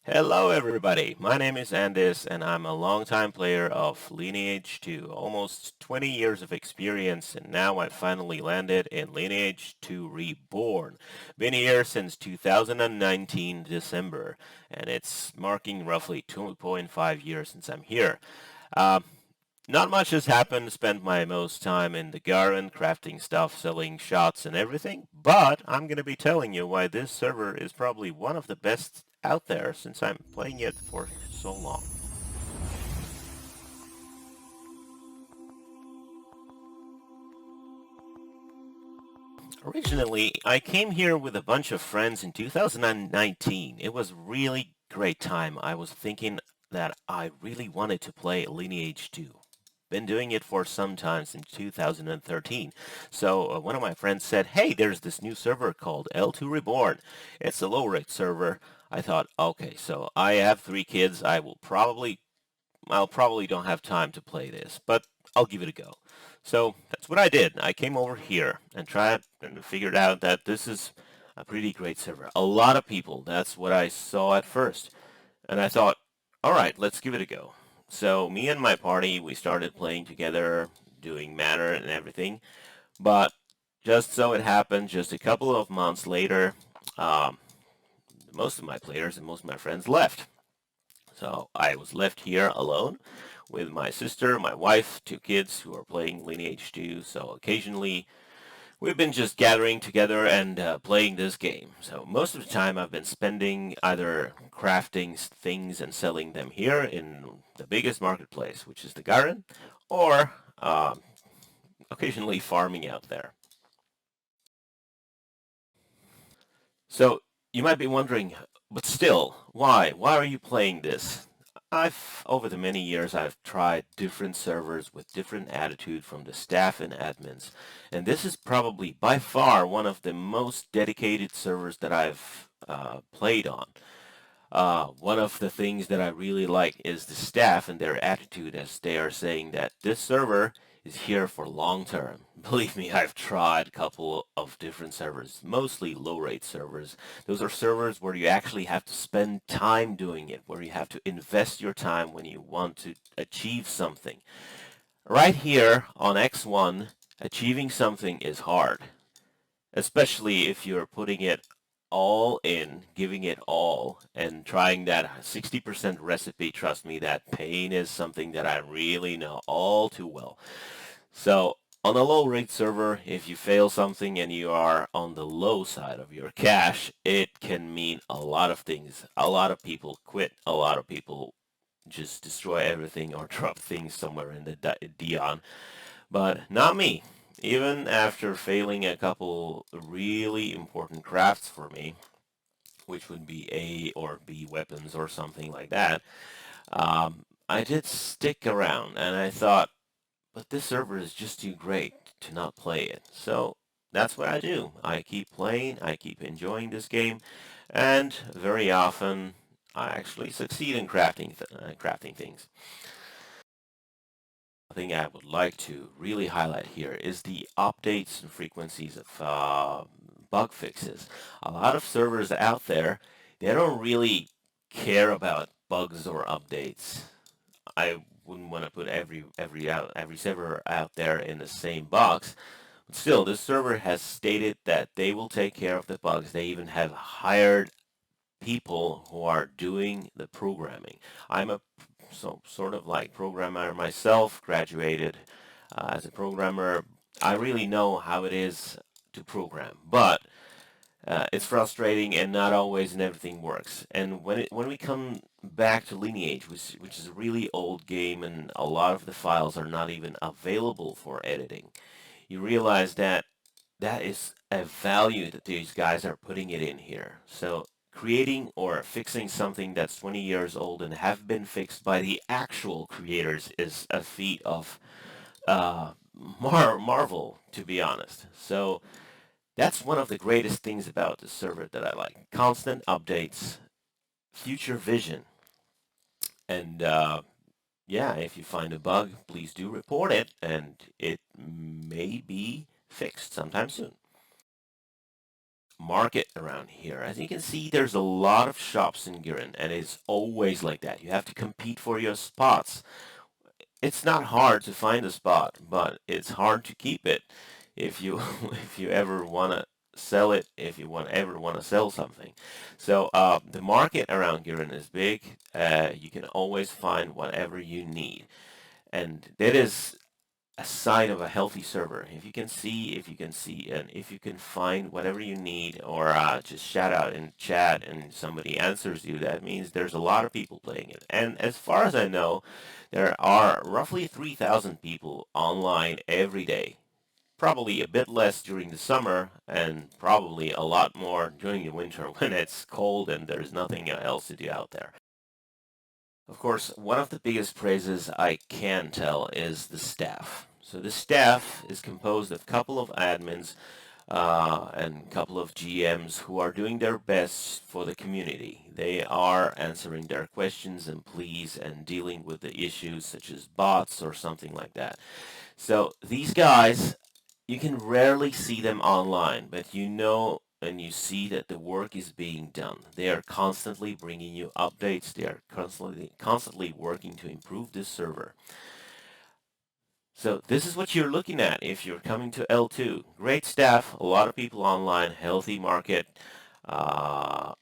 Hello everybody, my name is Andis and I'm a longtime player of Lineage 2, almost 20 years of experience, and now I finally landed in Lineage 2 Reborn. Been here since 2019 December, and it's marking roughly 2.5 years since I'm here. Uh, Not much has happened. Spent my most time in the garden, crafting stuff, selling shots and everything. But I'm going to be telling you why this server is probably one of the best out there since I'm playing it for so long. Originally, I came here with a bunch of friends in 2019. It was really great time. I was thinking that I really wanted to play Lineage 2. Been doing it for some time since 2013. So one of my friends said, "Hey, there's this new server called L2 Reborn. It's a low-rate server." I thought, okay, so I have three kids. I'll probably don't have time to play this, but I'll give it a go. So that's what I did. I came over here and tried and figured out that this is a pretty great server. A lot of people. That's what I saw at first. And I thought, all right, let's give it a go. So me and my party, we started playing together, doing manor and everything. But just so it happened, just a couple of months later, um, most of my players and most of my friends left. So I was left here alone with my sister, my wife, two kids who are playing Lineage 2. So occasionally we've been just gathering together and playing this game. So most of the time I've been spending either crafting things and selling them here in the biggest marketplace, which is the garden, or occasionally farming out there. So you might be wondering, but still, why? Why are you playing this? Over the many years, I've tried different servers with different attitude from the staff and admins, and this is probably by far one of the most dedicated servers that I've played on. One of the things that I really like is the staff and their attitude, as they are saying that this server is here for long term. Believe me, I've tried a couple of different servers, mostly low rate servers. Those are servers where you actually have to spend time doing it, where you have to invest your time when you want to achieve something. Right here on X1, achieving something is hard, especially if you're putting it all in, giving it all, and trying that 60% recipe. Trust me, that pain is something that I really know all too well. So on a low rate server, if you fail something and you are on the low side of your cash, it can mean a lot of things. A lot of people quit. A lot of people just destroy everything or drop things somewhere in the Dion. But not me. Even after failing a couple really important crafts for me, which would be A or B weapons or something like that, I did stick around and I thought, but this server is just too great to not play it. So that's what I do. I keep playing, I keep enjoying this game, and very often I actually succeed in crafting things. Thing I would like to really highlight here is the updates and frequencies of bug fixes. A lot of servers out there, they don't really care about bugs or updates. I wouldn't want to put every server out there in the same box. But still, this server has stated that they will take care of the bugs. They even have hired people who are doing the programming. I'm a sort of like programmer myself, graduated as a programmer. I really know how it is to program, but it's frustrating and not always and everything works. And when we come back to Lineage, which is a really old game and a lot of the files are not even available for editing, you realize that that is a value that these guys are putting it in here. So creating or fixing something that's 20 years old and have been fixed by the actual creators is a feat of uh, marvel, to be honest. So that's one of the greatest things about the server that I like. Constant updates, future vision, and yeah, if you find a bug, please do report it, and it may be fixed sometime soon. market around here. As you can see, there's a lot of shops in Girin, and it's always like that. You have to compete for your spots. It's not hard to find a spot, but it's hard to keep it if you if you ever want to sell it, if you ever want to sell something. So the market around Girin is big. You can always find whatever you need, and that is a sign of a healthy server. If you can see, and if you can find whatever you need, or just shout out in chat and somebody answers you, that means there's a lot of people playing it. And as far as I know, there are roughly 3,000 people online every day. Probably a bit less during the summer, and probably a lot more during the winter when it's cold and there's nothing else to do out there. Of course, one of the biggest praises I can tell is the staff. So the staff is composed of a couple of admins and a couple of GMs who are doing their best for the community. They are answering their questions and pleas and dealing with the issues such as bots or something like that. So these guys, you can rarely see them online, but you know and you see that the work is being done. They are constantly bringing you updates. They are constantly working to improve this server. So this is what you're looking at if you're coming to L2. Great staff, a lot of people online, healthy market, uh,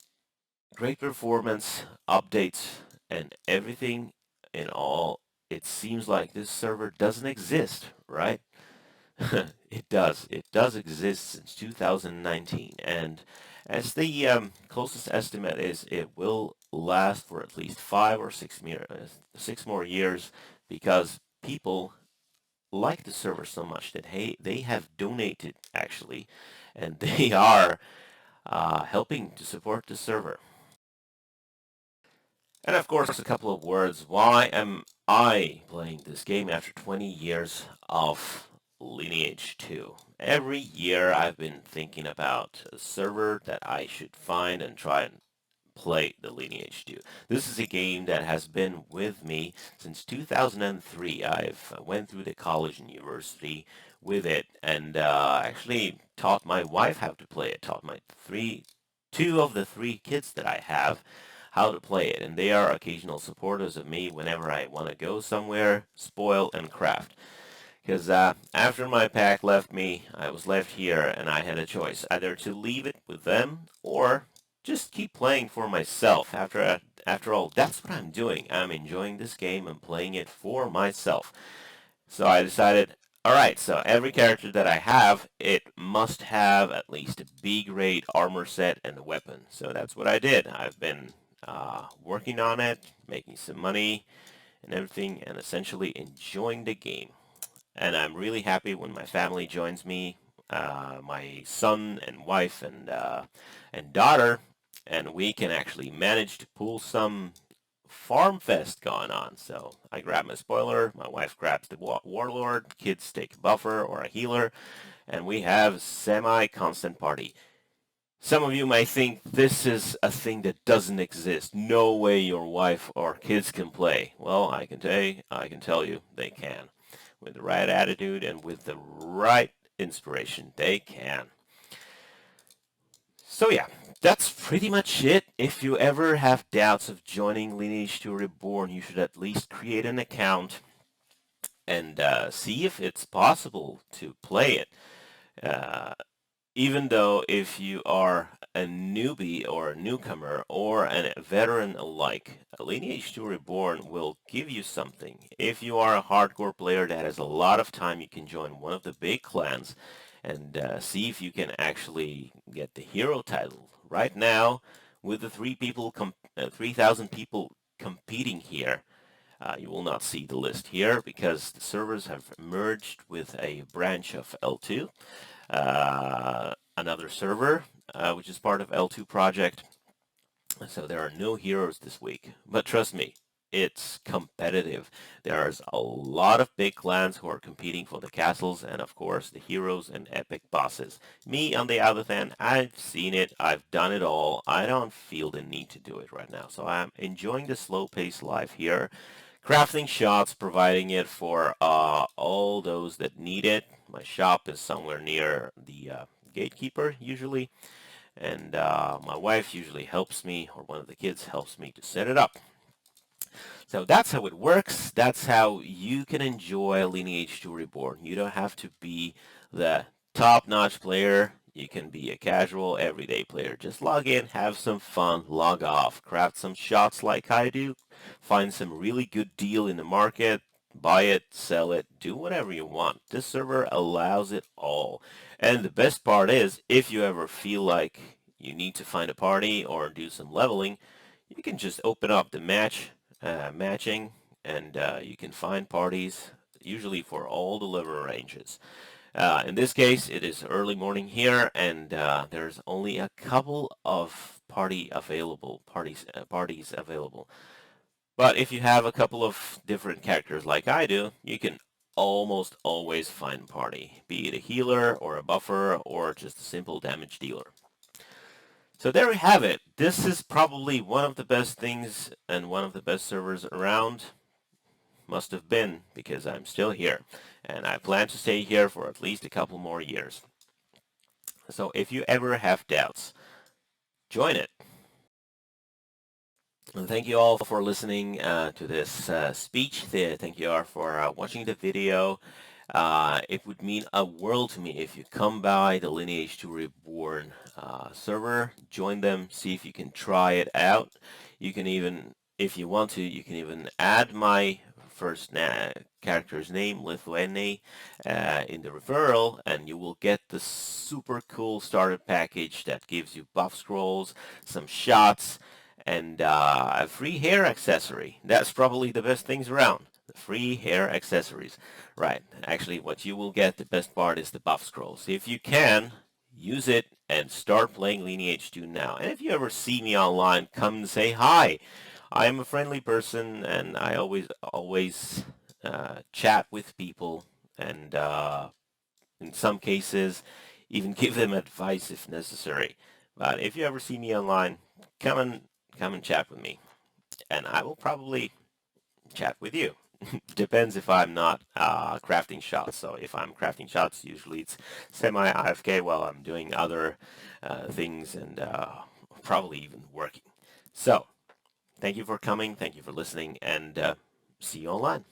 great performance, updates, and everything in all. It seems like this server doesn't exist, right? It does. It does exist since 2019, and as the closest estimate is, it will last for at least 6 more years because people like the server so much that they have donated actually, and they are helping to support the server. And of course, a couple of words. Why am I playing this game after 20 years of Lineage 2? Every year I've been thinking about a server that I should find and try and play the Lineage 2. This is a game that has been with me since 2003. I've went through the college and university with it, and actually taught my wife how to play it. Taught my two of the three kids that I have how to play it, and they are occasional supporters of me whenever I want to go somewhere, spoil, and craft. Because after my pack left me, I was left here, and I had a choice, either to leave it with them or just keep playing for myself. After all, that's what I'm doing. I'm enjoying this game and playing it for myself. So I decided, alright, so every character that I have, it must have at least a B-grade armor set and a weapon. So that's what I did. I've been working on it, making some money and everything, and essentially enjoying the game. And I'm really happy when my family joins me, my son and wife and daughter, and we can actually manage to pull some farm fest going on. So I grab my spoiler, my wife grabs the warlord, kids take a buffer or a healer, and we have semi-constant party. Some of you might think this is a thing that doesn't exist. No way your wife or kids can play. Well, I can tell you they can. With the right attitude and with the right inspiration, they can. So yeah, that's pretty much it. If you ever have doubts of joining Lineage 2 Reborn, you should at least create an account and see if it's possible to play it. Uh, Even though if you are a newbie or a newcomer or a veteran alike, Lineage 2 Reborn will give you something. If you are a hardcore player that has a lot of time, you can join one of the big clans and see if you can actually get the hero title. Right now, with the 3,000 people competing here, you will not see the list here because the servers have merged with a branch of L2, another server, which is part of L2 project. So there are no heroes this week. But trust me, it's competitive. There's a lot of big clans who are competing for the castles and, of course, the heroes and epic bosses. Me, on the other hand, I've seen it. I've done it all. I don't feel the need to do it right now. So I'm enjoying the slow-paced life here. Crafting shots, providing it for all those that need it. My shop is somewhere near the gatekeeper, usually. and my wife usually helps me, or one of the kids helps me to set it up. So that's how it works. That's how you can enjoy Lineage 2 Reborn. You don't have to be the top-notch player. You can be a casual, everyday player. Just log in, have some fun, log off, craft some shots like I do, find some really good deal in the market, buy it, sell it, do whatever you want. This server allows it all. And the best part is, if you ever feel like you need to find a party or do some leveling, you can just open up the matching, and you can find parties usually for all the level ranges. In this case, it is early morning here, and there's only a couple of parties available. But if you have a couple of different characters like I do, you can almost always find a party, be it a healer or a buffer or just a simple damage dealer. So there we have it. This is probably one of the best things and one of the best servers around. Must have been, because I'm still here. And I plan to stay here for at least a couple more years. So if you ever have doubts, join it. And thank you all for listening to this speech. Thank you all for watching the video. It would mean a world to me if you come by the Lineage 2 Reborn server, join them, see if you can try it out. You can even, if you want to, you can even add my first character's name, Lithuania, in the referral, and you will get the super cool starter package that gives you buff scrolls, some shots, and a free hair accessory. That's probably the best things around. The free hair accessories. Right. Actually, what you will get, the best part, is the buff scrolls. If you can, use it and start playing Lineage 2 now. And if you ever see me online, come and say hi. I am a friendly person, and I always chat with people, and in some cases, even give them advice if necessary. But if you ever see me online, come and come and chat with me, and I will probably chat with you. Depends if I'm not crafting shots. So if I'm crafting shots, usually it's semi-AFK while I'm doing other things, and probably even working. So thank you for coming. Thank you for listening, and see you online.